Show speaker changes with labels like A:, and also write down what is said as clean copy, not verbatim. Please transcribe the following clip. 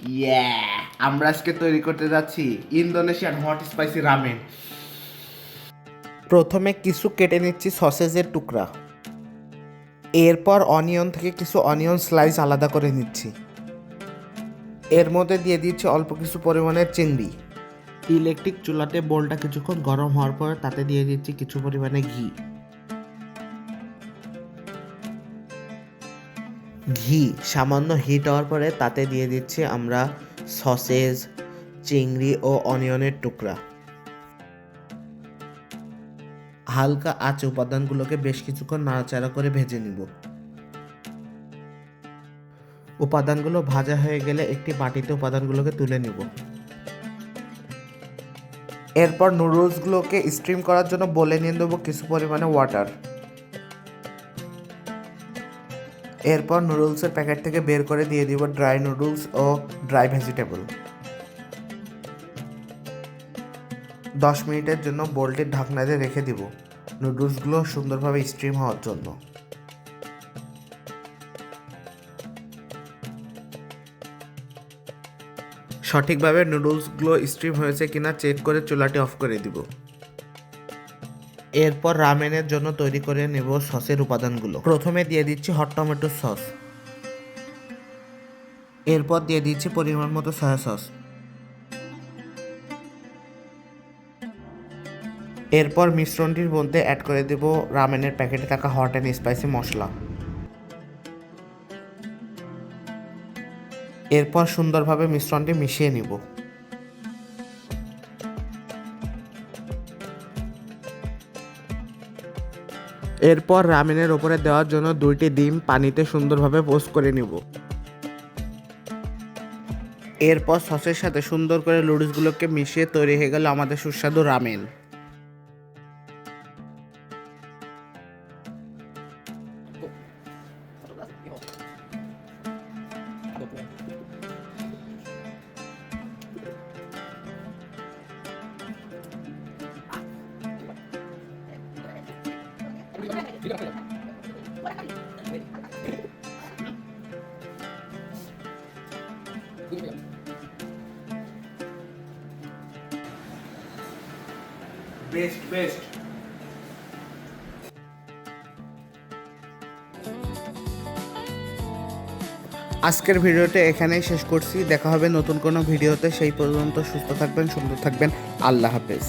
A: ইয়া, আমরা আজকে তৈরি করতে যাচ্ছি ইন্দোনেশিয়ান হট স্পাইসি রামেন। প্রথমে কিছু কেটে নিচ্ছি সসেজের টুকরা, এরপর অনিয়ন থেকে কিছু অনিয়ন স্লাইস আলাদা করে নিচ্ছি। এর মধ্যে দিয়ে দিচ্ছি অল্প কিছু পরিমাণের চিংড়ি। ইলেকট্রিক চুলাতে বোলটা কিছুক্ষণ গরম হওয়ার পর তাতে দিয়ে দিচ্ছি কিছু পরিমাণে ঘি সামান্য হিট হওয়ার পরে তাতে দিয়ে দিচ্ছি আমরা সসেজ, চিংড়ি ও অনিয়নের টুকরা। হালকা আঁচে উপাদানগুলোকে বেশ কিছুক্ষণ নাড়াচাড়া করে ভেজে নিব। উপাদানগুলো ভাজা হয়ে গেলে একটি বাটিতে উপাদানগুলোকে তুলে নিব। এরপর নুডলসগুলোকে স্টিম করার জন্য বলে নিয়ে দেবো কিছু পরিমাণে ওয়াটার। এরপর নুডলসের প্যাকেট থেকে বের করে দিয়ে দিব ড্রাই নুডলস ও ড্রাই ভেজিটেবল। 10 মিনিটের জন্য বোলটির ঢাকনা দিয়ে রেখে দিব নুডলসগুলো সুন্দরভাবে স্টিম হওয়ার জন্য। সঠিকভাবে নুডলসগুলো স্টিম হয়েছে কিনা চেক করে চুলাটি অফ করে দিব। এরপর রামেনের জন্য তৈরি করে নেব সসের উপাদানগুলো। প্রথমে দিয়ে দিচ্ছি হট টমেটো সস, এরপর দিয়ে দিচ্ছি পরিমাণ মতো সয়া সস, এরপর মিশ্রণটির মধ্যে অ্যাড করে দেব রামেনের প্যাকেটে থাকা হট অ্যান্ড স্পাইসি মশলা। এরপর সুন্দরভাবে মিশ্রণটি মিশিয়ে নিব। এরপর রামেনের ওপরে দেওয়ার জন্য 2টি ডিম পানিতে সুন্দরভাবে পোস্ট করে নিব। এরপর সসের সাথে সুন্দর করে নুডলসগুলোকে মিশিয়ে তৈরি হয়ে গেল আমাদের সুস্বাদু রামেন। বেস্ট। আজকের ভিডিওটা এখানেই শেষ করছি। দেখা হবে নতুন কোনো ভিডিওতে। সেই পর্যন্ত সুস্থ থাকবেন, সুন্দর থাকবেন। আল্লাহ হাফেজ।